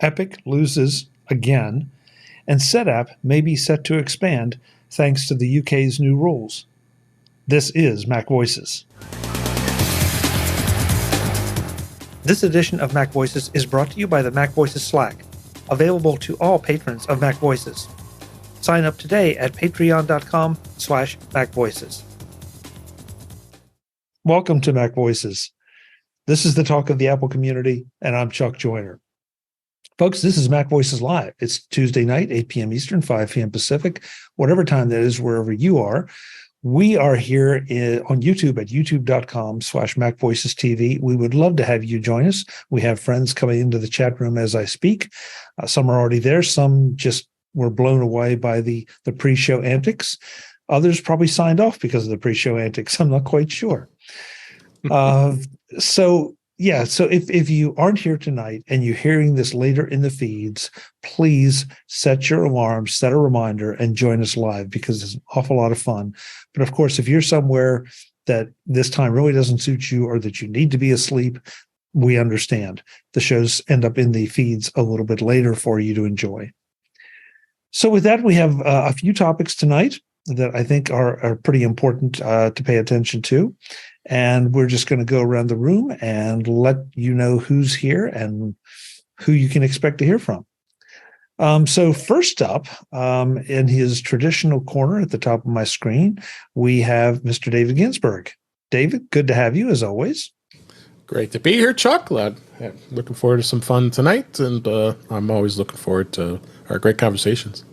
Epic loses again, and Setapp may be set to expand thanks to the UK's new rules. This is Mac Voices. This edition of Mac Voices is brought to you by the MacVoices Slack, available to all patrons of Mac Voices. Sign up today at patreon.com/MacVoices. Welcome to Mac Voices. This is the talk of the Apple community, and I'm Chuck Joyner. Folks, this is Mac Voices Live. It's Tuesday night, 8 p.m. Eastern, 5 p.m. Pacific, whatever time that is, wherever you are. We are here on YouTube at youtube.com/MacVoicesTV. We would love to have you join us. We have friends coming into the chat room as I speak. Some are already there. Some just were blown away by the pre-show antics. Others probably signed off because of the pre-show antics. I'm not quite sure. So if you aren't here tonight and you're hearing this later in the feeds, please set your alarm, set a reminder, and join us live because it's an awful lot of fun. But of course, if you're somewhere that this time really doesn't suit you or that you need to be asleep, we understand. The shows end up in the feeds a little bit later for you to enjoy. So with that, we have a few topics tonight that I think are pretty important to pay attention to. And we're just going to go around the room and let you know who's here and who you can expect to hear from. So first up, in his traditional corner at the top of my screen, we have Mr. David Ginsburg. David, good to have you as always. Great to be here, Chuck. Looking forward to some fun tonight, and I'm always looking forward to our great conversations.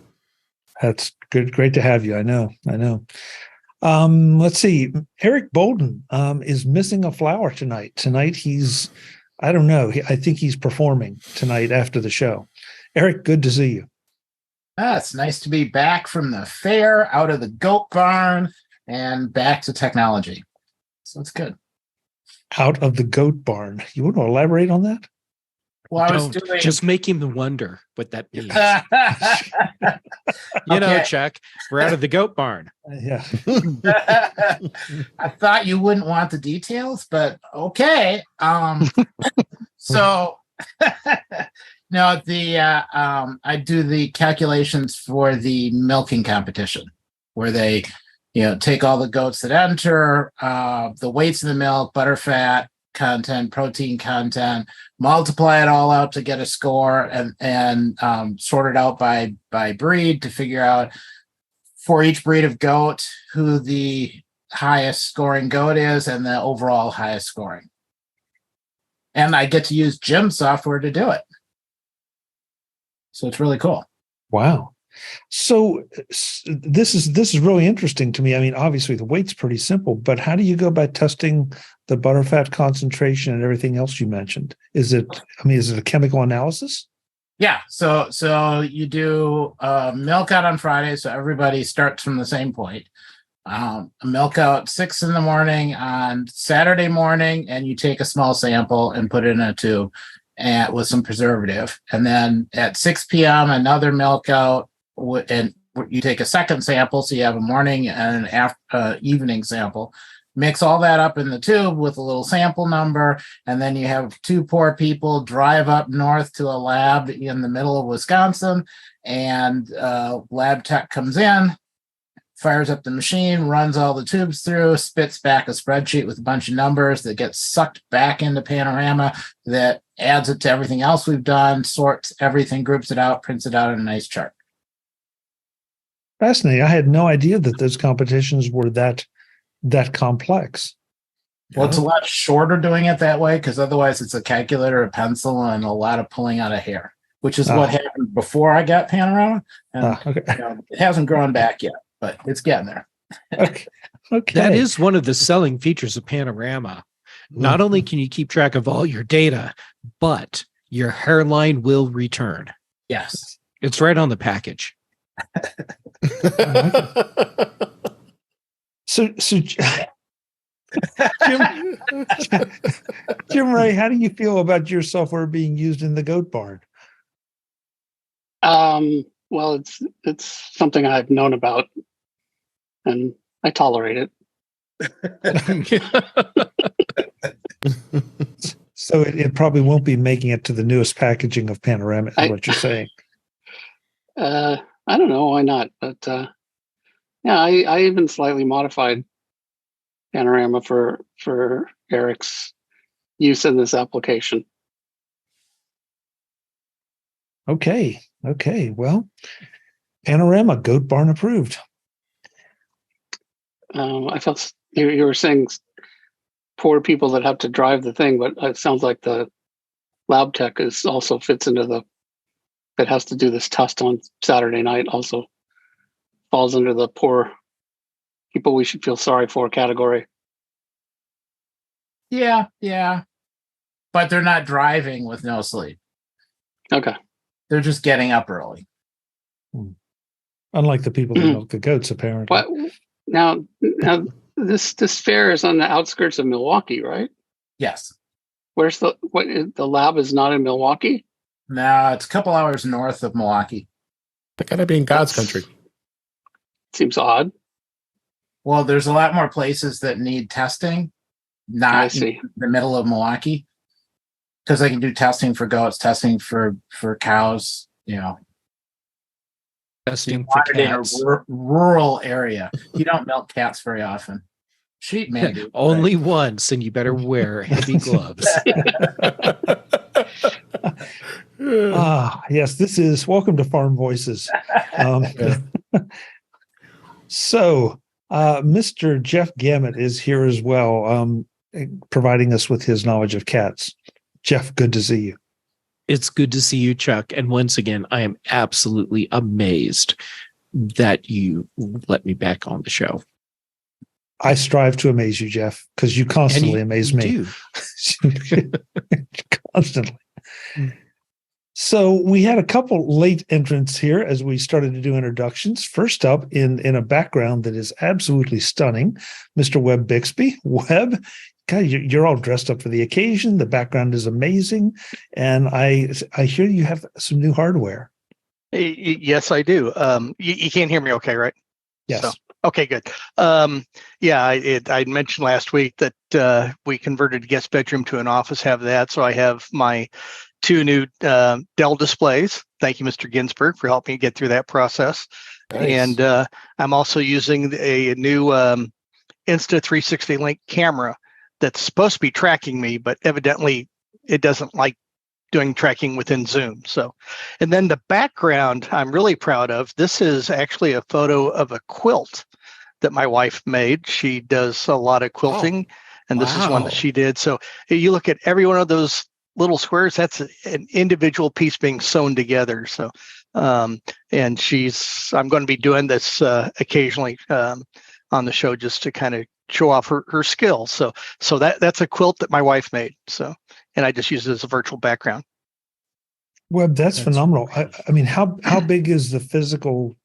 That's good. Great to have you. I know. Let's see. Eric Bolden is missing a flower tonight. Tonight he's, I don't know. I think he's performing tonight after the show. Eric, good to see you. It's nice to be back from the fair, out of the goat barn, and back to technology. So it's good. Out of the goat barn. You want to elaborate on that? Well, just make him wonder what that means. Chuck, we're out of the goat barn. Yeah. I thought you wouldn't want the details, but okay. So no, I do the calculations for the milking competition where they, take all the goats that enter, the weights of the milk, butterfat content, protein content, multiply it all out to get a score, and sort it out by breed to figure out for each breed of goat who the highest scoring goat is and the overall highest scoring. And I get to use Jim software to do it. So it's really cool. Wow. So this is really interesting to me. I mean, obviously the weight's pretty simple, but how do you go about testing the butterfat concentration and everything else you mentioned? Is it a chemical analysis? Yeah. So you do milk out on Friday, so everybody starts from the same point. Milk out 6 a.m. on Saturday morning, and you take a small sample and put it in a tube with some preservative. And then at 6 p.m., another milk out, and you take a second sample, so you have a morning and an evening sample. Mix all that up in the tube with a little sample number, and then you have 2 poor people drive up north to a lab in the middle of Wisconsin, and lab tech comes in, fires up the machine, runs all the tubes through, spits back a spreadsheet with a bunch of numbers that gets sucked back into Panorama, that adds it to everything else we've done, sorts everything, groups it out, prints it out in a nice chart. Fascinating. I had no idea that those competitions were that complex. Well, it's a lot shorter doing it that way, because otherwise it's a calculator, a pencil, and a lot of pulling out of hair, which is what happened before I got Panorama. And it hasn't grown back yet, but it's getting there. Okay. That is one of the selling features of Panorama. Not only can you keep track of all your data, but your hairline will return. Yes. It's right on the package. So Jim Ray, how do you feel about your software being used in the goat barn? Well, it's something I've known about, and I tolerate it. So it probably won't be making it to the newest packaging of Panorama, is what you're saying. I don't know why not, but yeah, I even slightly modified Panorama for Eric's use in this application. Okay. Well, Panorama, Goat Barn approved. I felt you were saying poor people that have to drive the thing, but it sounds like the lab tech also fits into that has to do this test on Saturday night, also falls under the poor people we should feel sorry for category. Yeah. But they're not driving with no sleep. Okay. They're just getting up early. Unlike the people that milk the goats, apparently. What now this fair is on the outskirts of Milwaukee, right? Yes. Where's the lab is not in Milwaukee? No, it's a couple hours north of Milwaukee. They gotta be in God's country. Seems odd. Well, there's a lot more places that need testing, I not see. in the middle of Milwaukee, because they can do testing for goats, testing for cows. Testing for Want it in cats. a rural area. You don't milk cats very often. Sheep may do. Only once, and you better wear heavy gloves. Yes, this is welcome to Farm Voices. So, Mr. Jeff Gamet is here as well, providing us with his knowledge of cats. Jeff, good to see you. It's good to see you, Chuck. And once again, I am absolutely amazed that you let me back on the show. I strive to amaze you, Jeff, because you constantly amaze me. Constantly. So we had a couple late entrants here as we started to do introductions. First up, in a background that is absolutely stunning, Mr. Webb Bixby. Webb, God, you're all dressed up for the occasion. The background is amazing, and I hear you have some new hardware. Yes, I do. You can't hear me, okay, right? Yes. So, okay, good. Yeah, I mentioned last week that we converted a guest bedroom to an office. Have that, so I have my two new Dell displays. Thank you, Mr. Ginsburg, for helping me get through that process. Nice. And I'm also using a new Insta360 Link camera that's supposed to be tracking me, but evidently it doesn't like doing tracking within Zoom. So, and then the background I'm really proud of. This is actually a photo of a quilt that my wife made. She does a lot of quilting, and this is one that she did. So you look at every one of those little squares, that's an individual piece being sewn together. So, and I'm going to be doing this occasionally on the show just to kind of show off her skills. So that's a quilt that my wife made. So, and I just use it as a virtual background. Webb, that's phenomenal. I mean, how big is the physical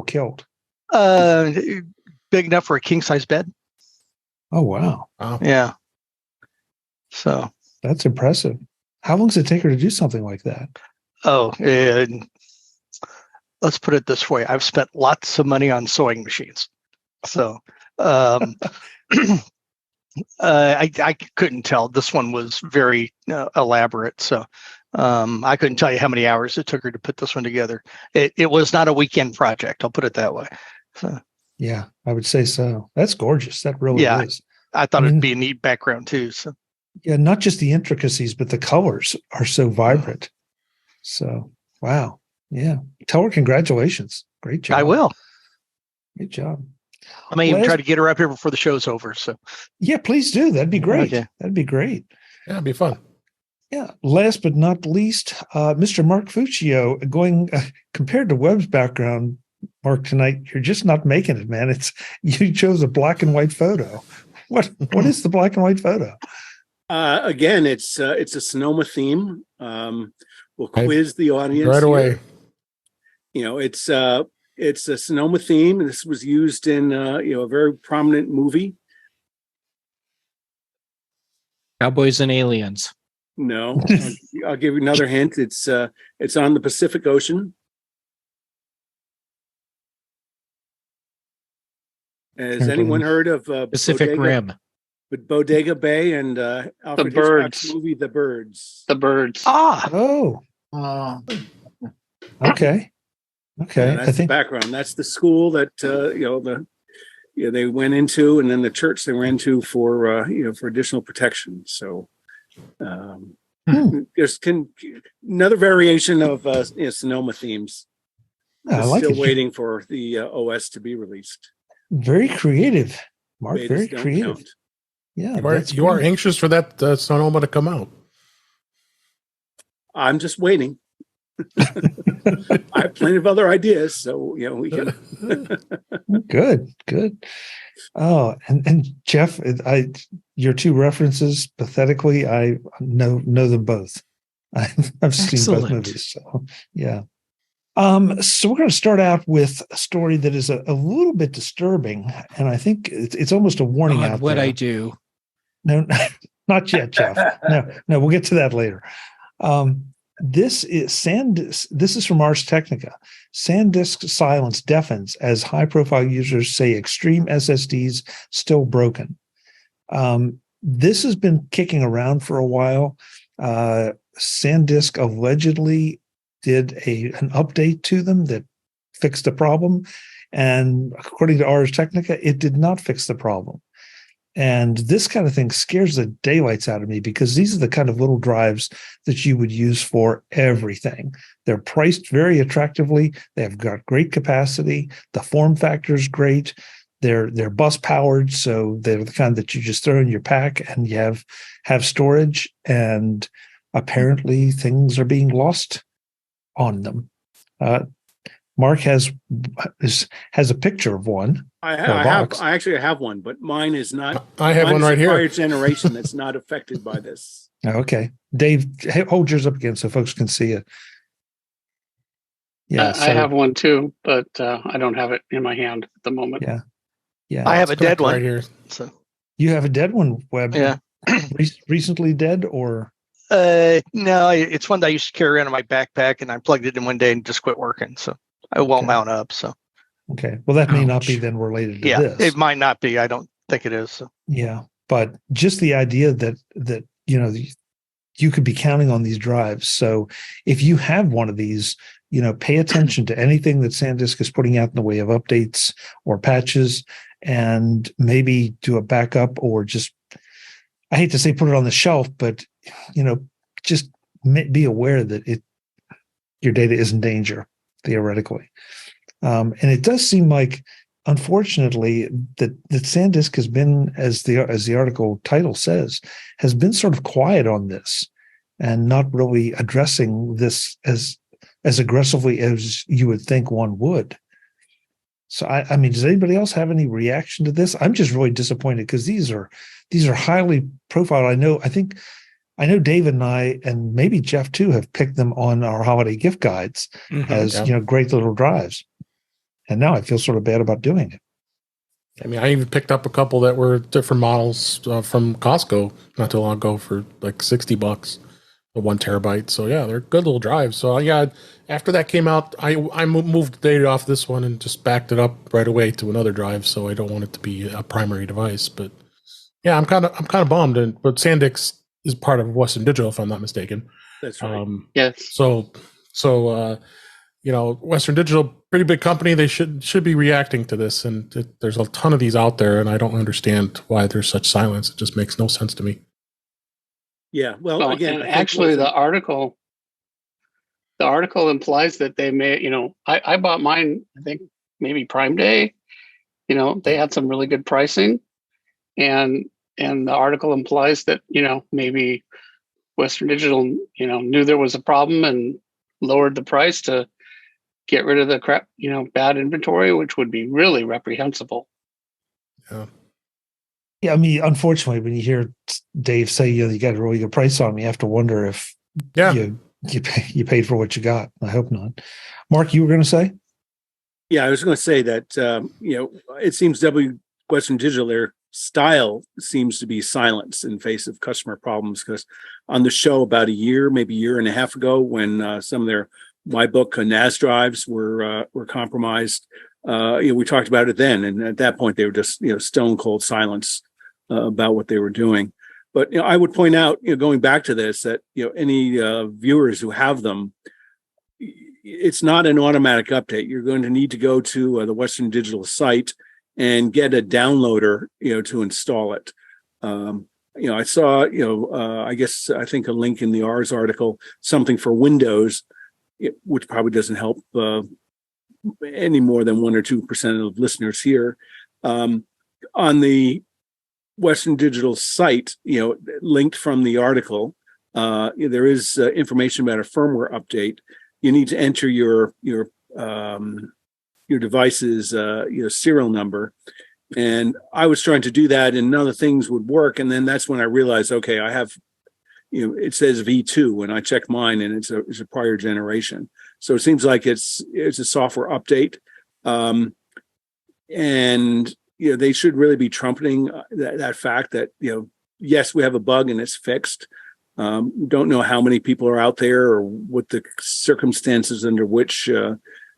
kilt? Big enough for a king size bed. Oh, wow. Yeah. So that's impressive. How long does it take her to do something like that? Oh, let's put it this way. I've spent lots of money on sewing machines. So I couldn't tell. This one was very elaborate. So I couldn't tell you how many hours it took her to put this one together. It was not a weekend project. I'll put it that way. So, yeah, I would say so. That's gorgeous. That really is. I thought it'd be a neat background too. So yeah, not just the intricacies, but the colors are so vibrant. So wow. Yeah. Tell her congratulations. Great job. I will. Good job. I may even try to get her up here before the show's over. So yeah, please do. That'd be great. Okay. That'd be great. Yeah, it'd be fun. Yeah. Last but not least, Mr. Mark Fuccio, going compared to Webb's background, Mark, tonight, you're just not making it, man. You chose a black and white photo. What is the black and white photo? Again, it's a Sonoma theme. We'll quiz the audience right away. Here. It's a Sonoma theme. This was used in a very prominent movie. Cowboys and Aliens. No, I'll give you another hint. It's on the Pacific Ocean. Has anyone heard of Pacific Bodega? Rim? But Bodega Bay and Alfred Birds. Hitchcock's movie, The Birds. The Birds. Ah, Oh, okay. Okay. Yeah, that's the background. That's the school that they went into, and then the church they went into for for additional protection. So there's another variation of Sonoma themes. I like still it. waiting for the OS to be released. Very creative, Mark. Betas Very don't creative. count. Yeah, You are anxious for that Sonoma to come out. I'm just waiting. I have plenty of other ideas, so we can. Good. Oh, and Jeff, your two references, pathetically, I know them both. I've seen both Excellent. movies, so yeah. So we're going to start out with a story that is a little bit disturbing, and I think it's almost a warning God, out what there. I do. No, not yet, Jeff. No, we'll get to that later. This is from Ars Technica. SanDisk's silence deafens as high-profile users say extreme SSDs still broken. This has been kicking around for a while. SanDisk allegedly did an update to them that fixed the problem, and according to Ars Technica, it did not fix the problem. And this kind of thing scares the daylights out of me because these are the kind of little drives that you would use for everything. They're priced very attractively. They've got great capacity. The form factor is great. They're bus powered, so they're the kind that you just throw in your pack and you have storage. And apparently, things are being lost on them. Mark has a picture of one. I actually have one, but mine is not. I have one right here. Prior generation that's not affected by this. Okay, Dave, hold yours up again so folks can see it. Yeah, I have one too, but I don't have it in my hand at the moment. Yeah. I have a dead one right here. So You have a dead one, Webb. yeah. Recently dead, or No, it's one that I used to carry around in my backpack, and I plugged it in one day and just quit working. So I won't mount up. So okay. Well, that may not be Ouch. then related to yeah, this. it might not be. I don't think it is. So. Yeah, but just the idea that you could be counting on these drives. So if you have one of these, pay attention to anything that SanDisk is putting out in the way of updates or patches, and maybe do a backup, or just, I hate to say put it on the shelf, but just be aware that your data is in danger theoretically. And it does seem like, unfortunately, that SanDisk has been, as the article title says, has been sort of quiet on this and not really addressing this as aggressively as you would think one would. So I mean, does anybody else have any reaction to this? I'm just really disappointed because these are highly profiled. I know David and I, and maybe Jeff too, have picked them on our holiday gift guides as great little drives. And now I feel sort of bad about doing it. I mean, I even picked up a couple that were different models from Costco not too long ago for like $60, the 1 terabyte. So yeah, they're good little drives. So yeah, after that came out, I moved the data off this one and just backed it up right away to another drive. So I don't want it to be a primary device. But yeah, I'm kind of bummed. But SanDisk is part of Western Digital, if I'm not mistaken. That's right. Yes. So Western Digital, pretty big company. They should be reacting to this, and there's a ton of these out there, and I don't understand why there's such silence. It just makes no sense to me. Yeah. Well, again, actually, the article implies that they may. I bought mine. I think maybe Prime Day. They had some really good pricing, and the article implies that maybe Western Digital knew there was a problem and lowered the price to get rid of the crap, bad inventory, which would be really reprehensible. Yeah, I mean, unfortunately, when you hear Dave say, you got a really good price on me, you have to wonder if you paid for what you got. I hope not. Mark, you were going to say? Yeah, I was going to say that, it seems Western Digital, their style seems to be silence in face of customer problems, because on the show about maybe a year and a half ago, when some of their MyBook NAS drives were compromised, we talked about it then, and at that point they were just stone cold silence about what they were doing. But I would point out, going back to this, that any viewers who have them, it's not an automatic update. You're going to need to go to the Western Digital site and get a downloader, to install it. I saw, I think a link in the Ars article, something for Windows, which probably doesn't help any more than 1 or 2% of listeners here. On the Western Digital site, linked from the article, there is information about a firmware update. You need to enter your device's serial number, and I was trying to do that, and none of the things would work. And then that's when I realized, okay, I have, it says V2, and I checked mine, and it's a prior generation. So it seems like it's a software update, and they should really be trumpeting that fact that yes, we have a bug and it's fixed. Don't know how many people are out there or what the circumstances under which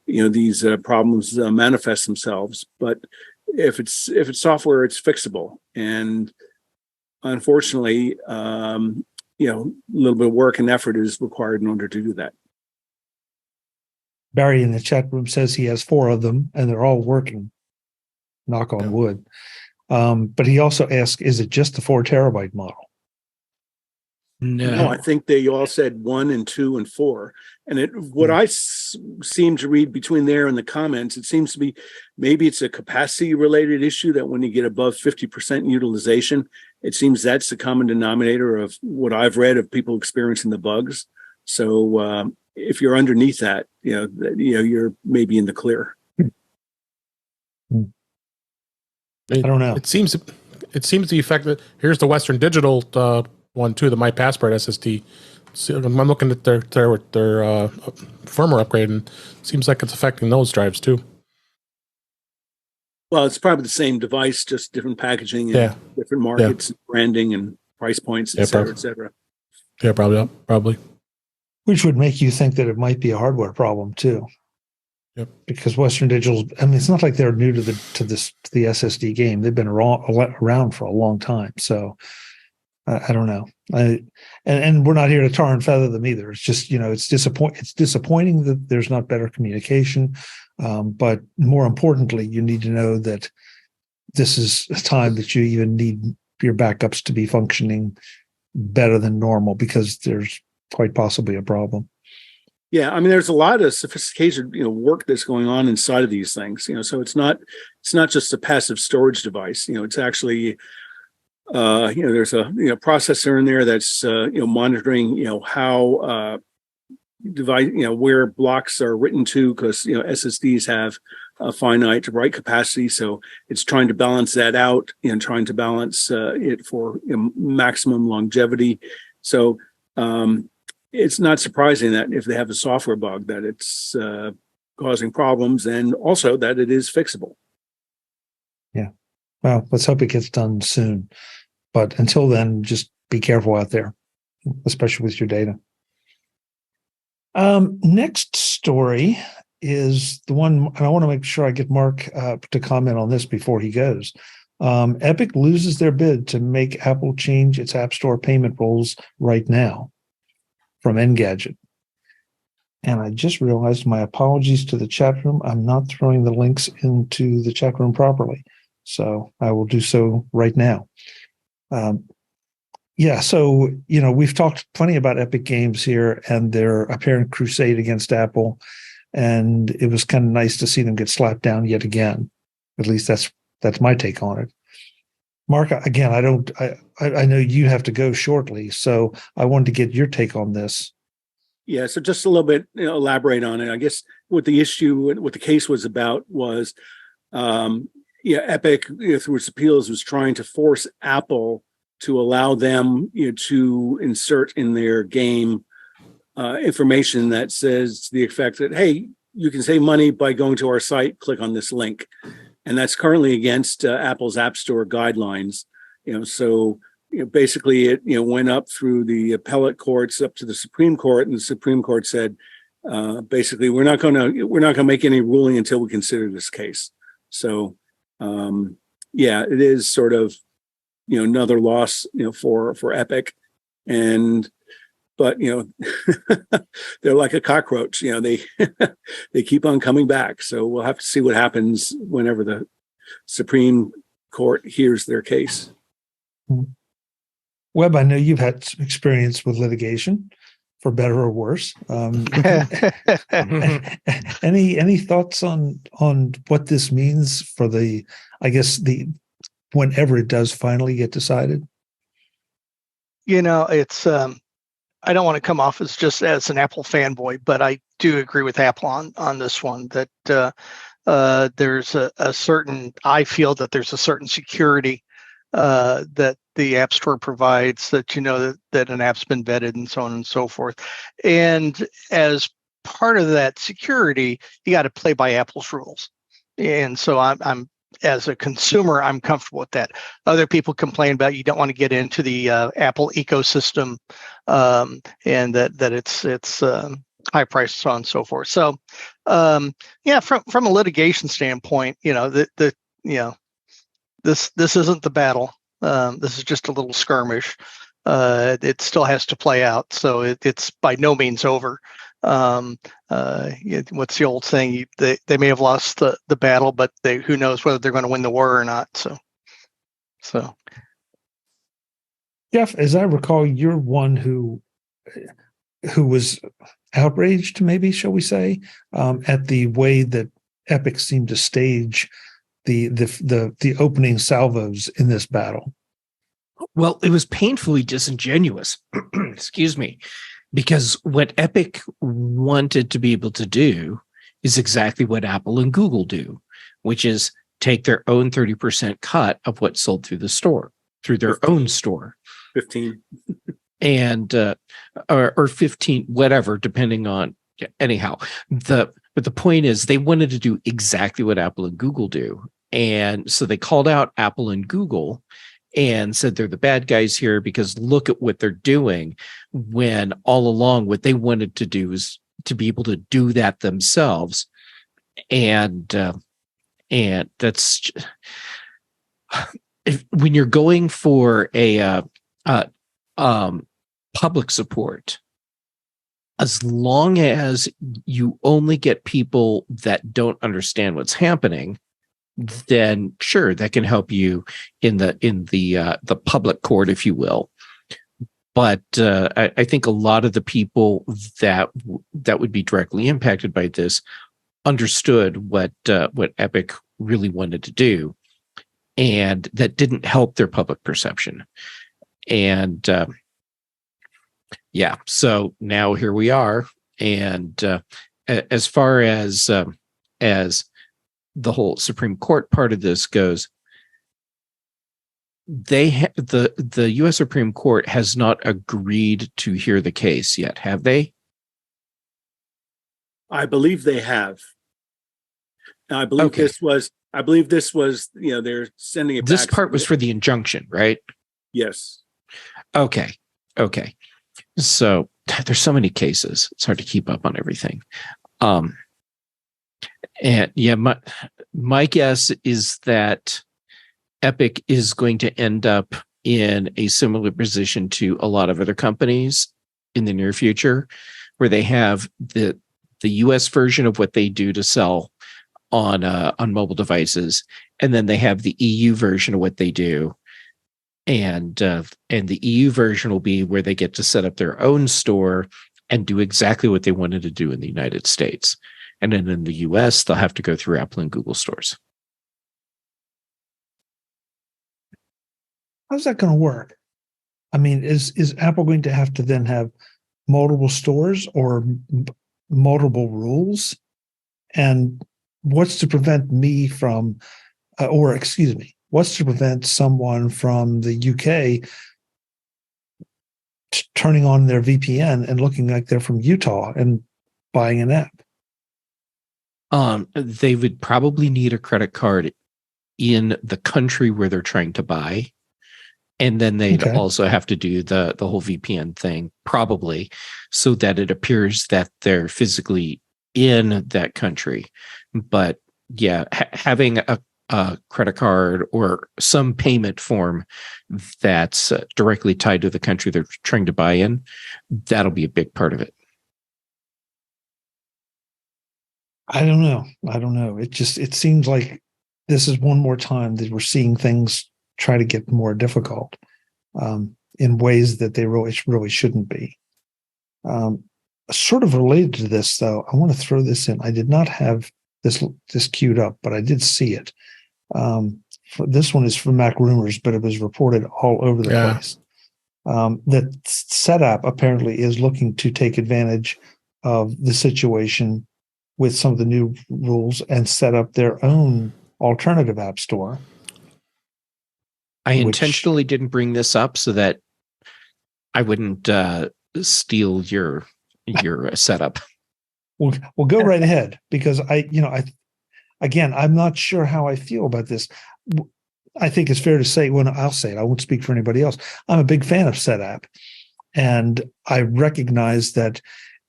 these problems manifest themselves. But if it's software, it's fixable. And unfortunately, a little bit of work and effort is required in order to do that. Barry in the chat room says he has 4 of them and they're all working. Knock on wood. But he also asked, is it just the 4 terabyte model? No, I think they all said 1 and 2 and 4. And what I seem to read between there and the comments, it seems to be maybe it's a capacity related issue that when you get above 50% utilization, it seems that's the common denominator of what I've read of people experiencing the bugs. So if you're underneath that, you're maybe in the clear. I don't know. It seems the effect that here's the Western Digital one too, the My Passport SSD. So I'm looking at their firmware upgrade, and it seems like it's affecting those drives too. Well, it's probably the same device, just different packaging and different markets, branding and price points, et cetera, et cetera. Yeah, probably. Which would make you think that it might be a hardware problem too. Yep. Because Western Digital, it's not like they're new to the SSD game. They've been around for a long time. So I don't know. And we're not here to tar and feather them either. It's just, it's disappointing that there's not better communication. But more importantly, you need to know that this is a time that you even need your backups to be functioning better than normal, because there's quite possibly a problem. Yeah, there's a lot of sophisticated, work that's going on inside of these things. So it's not just a passive storage device. It's actually, there's a processor in there that's monitoring, how device, where blocks are written to, because SSDs have a finite write capacity. So it's trying to balance that out and trying to balance it for maximum longevity. So it's not surprising that if they have a software bug, that it's causing problems, and also that it is fixable. Yeah. Well, let's hope it gets done soon. But until then, just be careful out there, especially with your data. Next story is the one, and I want to make sure I get Mark to comment on this before he goes. Epic loses their bid to make Apple change its App Store payment rules right now from Engadget. And I just realized, my apologies to the chat room, I'm not throwing the links into the chat room properly. So I will do so right now. So, we've talked plenty about Epic Games here and their apparent crusade against Apple. And it was kind of nice to see them get slapped down yet again. At least that's my take on it. Mark, again, I know you have to go shortly, so I wanted to get your take on this. Yeah, so just a little bit, elaborate on it. I guess what the case was about was, Epic, through its appeals, was trying to force Apple to allow them, to insert in their game information that says to the effect that, hey, you can save money by going to our site, click on this link. And that's currently against Apple's App Store guidelines. Basically it went up through the appellate courts up to the Supreme Court, and the Supreme Court said basically we're not going to make any ruling until we consider this case. So it is sort of another loss, for Epic. But they're like a cockroach. They they keep on coming back. So we'll have to see what happens whenever the Supreme Court hears their case. Webb, I know you've had some experience with litigation, for better or worse. Any thoughts on what this means for whenever it does finally get decided? It's I don't want to come off as an Apple fanboy, but I do agree with Apple on this one, that there's I feel that there's a certain security that the App Store provides, that that an app's been vetted and so on and so forth. And as part of that security, you got to play by Apple's rules. And so I'm as a consumer, I'm comfortable with that. Other people complain about you don't want to get into the Apple ecosystem, and that it's high price, so on and so forth. So, from a litigation standpoint, this isn't the battle. This is just a little skirmish. It still has to play out, so it's by no means over. What's the old saying? They may have lost the battle, but who knows whether they're going to win the war or not. So. Jeff, as I recall, you're one who was outraged, maybe, shall we say, at the way that Epic seemed to stage the opening salvos in this battle. Well, it was painfully disingenuous. Excuse me. Because what Epic wanted to be able to do is exactly what Apple and Google do, which is take their own 30% cut of what's sold through the store, through their 15. own store. 15. And or 15, whatever, depending on anyhow. But the point is, they wanted to do exactly what Apple and Google do. And so they called out Apple and Google and said they're the bad guys here because look at what they're doing, when all along what they wanted to do is to be able to do that themselves. And that's when you're going for a public support, as long as you only get people that don't understand what's happening, then sure, that can help you in the public court, if you will. But I think a lot of the people that would be directly impacted by this understood what Epic really wanted to do, and that didn't help their public perception. And so now here we are. And as far as the whole Supreme Court part of this goes, the U.S. Supreme Court has not agreed to hear the case yet, have they? I believe they have. I believe this was. They're sending it. This back. part was for the injunction, right? Yes. Okay. So there's so many cases; it's hard to keep up on everything. And yeah, my guess is that Epic is going to end up in a similar position to a lot of other companies in the near future, where they have the US version of what they do to sell on mobile devices, and then they have the EU version of what they do, and the EU version will be where they get to set up their own store and do exactly what they wanted to do in the United States. And then in the US, they'll have to go through Apple and Google stores. How's that going to work? I mean, is Apple going to have to then have multiple stores or multiple rules? And what's to prevent me from, what's to prevent someone from the UK turning on their VPN and looking like they're from Utah and buying an app? They would probably need a credit card in the country where they're trying to buy. And then they'd also have to do the whole VPN thing, probably, so that it appears that they're physically in that country. But yeah, having a credit card or some payment form that's directly tied to the country they're trying to buy in, that'll be a big part of it. I don't know. It seems like this is one more time that we're seeing things try to get more difficult in ways that they really shouldn't be. Sort of related to this, though, I want to throw this in. I did not have this queued up, but I did see it. This one is from Mac Rumors, but it was reported all over the place. That Setapp apparently is looking to take advantage of the situation with some of the new rules and set up their own alternative app store. I intentionally didn't bring this up so that I wouldn't steal your setup. Well, go right ahead, because I'm not sure how I feel about this. I think it's fair to say, I'll say it, I won't speak for anybody else. I'm a big fan of Setapp, and I recognize that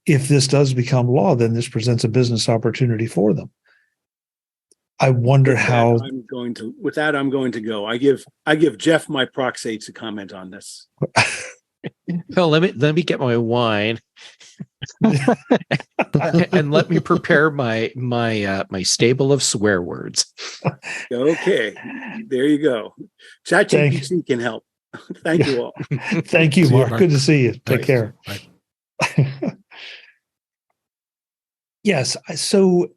if this does become law, then this presents a business opportunity for them. I wonder how. I'm going to go. I give Jeff my proxy to comment on this. Well, let me get my wine, and let me prepare my stable of swear words. Okay, there you go. ChatGPT can help. Thank you all. Thank you, Mark. Good to see you. Take care. Yes. So,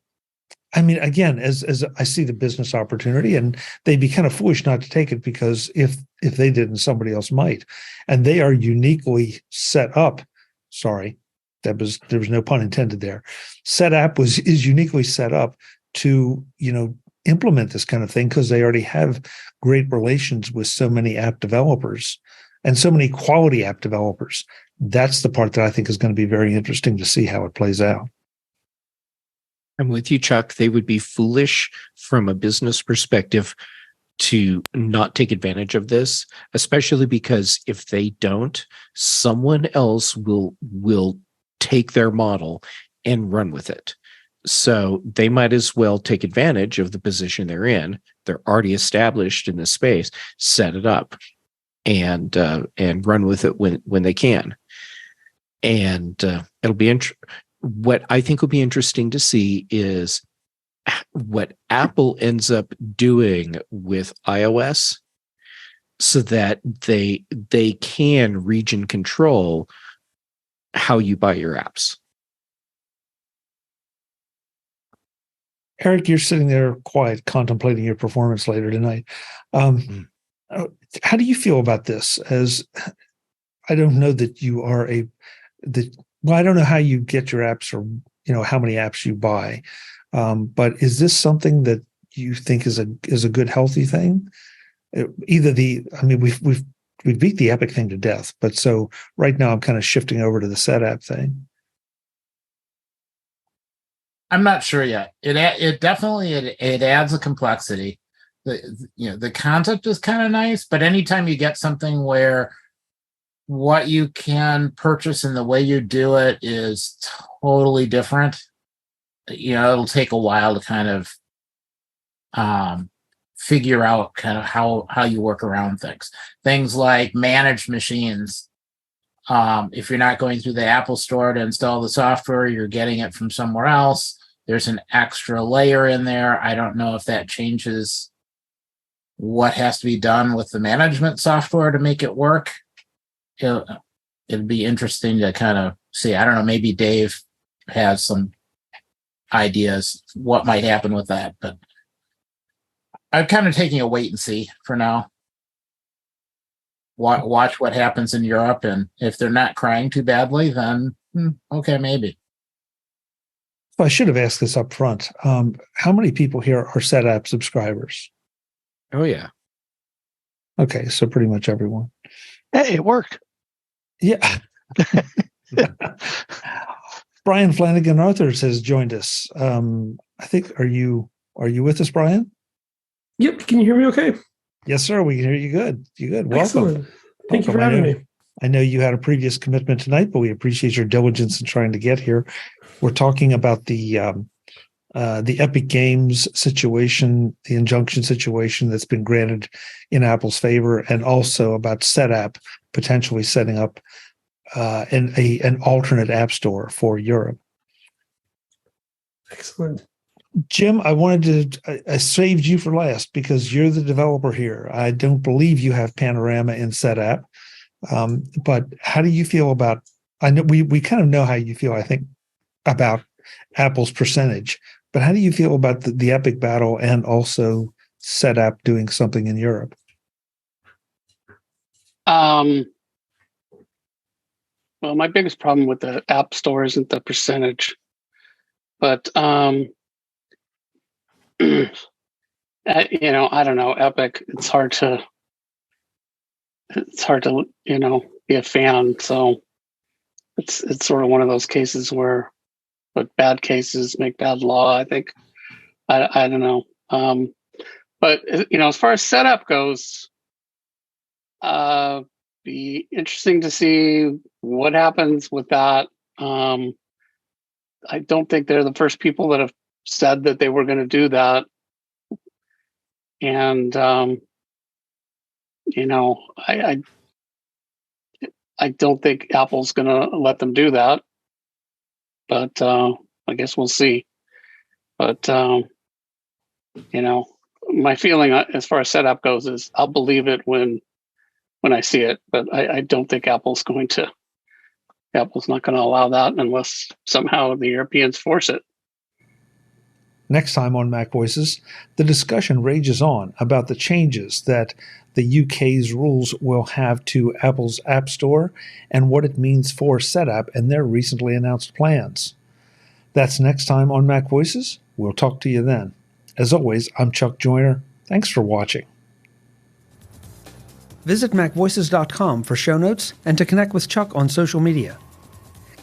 I mean, again, as I see the business opportunity, and they'd be kind of foolish not to take it, because if they didn't, somebody else might, and they are uniquely set up. Sorry, there was no pun intended there. Setapp is uniquely set up to implement this kind of thing, because they already have great relations with so many app developers and so many quality app developers. That's the part that I think is going to be very interesting to see how it plays out. I'm with you, Chuck. They would be foolish from a business perspective to not take advantage of this, especially because if they don't, someone else will take their model and run with it. So they might as well take advantage of the position they're in. They're already established in this space, set it up, and run with it when they can. And it'll be what I think will be interesting to see is what Apple ends up doing with iOS, so that they can region control how you buy your apps. Eric, you're sitting there quiet, contemplating your performance later tonight. How do you feel about this? As I don't know that you are I don't know how you get your apps, or how many apps you buy, but is this something that you think is a good, healthy thing? We've beat the Epic thing to death, but so right now I'm kind of shifting over to the Setapp thing. I'm not sure yet. It definitely adds a complexity. The concept is kind of nice, but anytime you get something where what you can purchase and the way you do it is totally different, it'll take a while to kind of figure out kind of how you work around things like managed machines. If you're not going through the Apple Store to install the software, you're getting it from somewhere else. There's an extra layer in there. I don't know if that changes what has to be done with the management software to make it work. It'd be interesting to kind of see. I don't know, maybe Dave has some ideas what might happen with that, but I'm kind of taking a wait and see for now. Watch what happens in Europe, and if they're not crying too badly, then okay, maybe. Well, I should have asked this up front. How many people here are Setapp subscribers? Oh, yeah. Okay, so pretty much everyone. Hey, it worked. Yeah. Brian Flanagan Arthurs has joined us. I think, are you with us, Brian? Yep. Can you hear me okay? Yes, sir. We can hear you good. You good. Welcome. Excellent. Thank you for having me. I know you had a previous commitment tonight, but we appreciate your diligence in trying to get here. We're talking about the the Epic Games situation, the injunction situation that's been granted in Apple's favor, and also about Setapp potentially setting up an alternate app store for Europe. Excellent. Jim, I saved you for last because you're the developer here. I don't believe you have Panorama in Setapp. But how do you feel about, I know we kind of know how you feel, I think, about Apple's percentage, but how do you feel about the Epic battle and also Setapp doing something in Europe? Well, my biggest problem with the App Store isn't the percentage, but I don't know, Epic. It's hard to be a fan. So it's sort of one of those cases where, but bad cases make bad law. I think I don't know. But as far as Setapp goes, be interesting to see what happens with that. I don't think they're the first people that have said that they were going to do that. And, I don't think Apple's going to let them do that, but I guess we'll see. But, my feeling as far as Setapp goes is I'll believe it when I see it, but I don't think Apple's not going to allow that unless somehow the Europeans force it. Next time on Mac Voices, the discussion rages on about the changes that the UK's rules will have to Apple's App Store and what it means for Setapp and their recently announced plans. That's next time on Mac Voices. We'll talk to you then. As always, I'm Chuck Joyner. Thanks for watching. Visit MacVoices.com for show notes and to connect with Chuck on social media.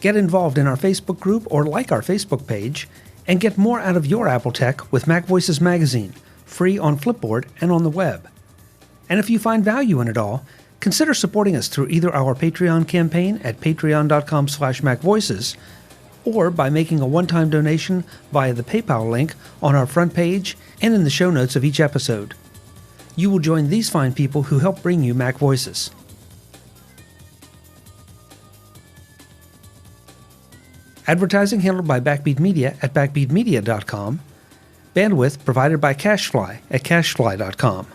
Get involved in our Facebook group or like our Facebook page, and get more out of your Apple tech with Mac Voices Magazine, free on Flipboard and on the web. And if you find value in it all, consider supporting us through either our Patreon campaign at patreon.com/MacVoices or by making a one-time donation via the PayPal link on our front page and in the show notes of each episode. You will join these fine people who help bring you Mac Voices. Advertising handled by Backbeat Media at backbeatmedia.com. Bandwidth provided by CacheFly at cachefly.com.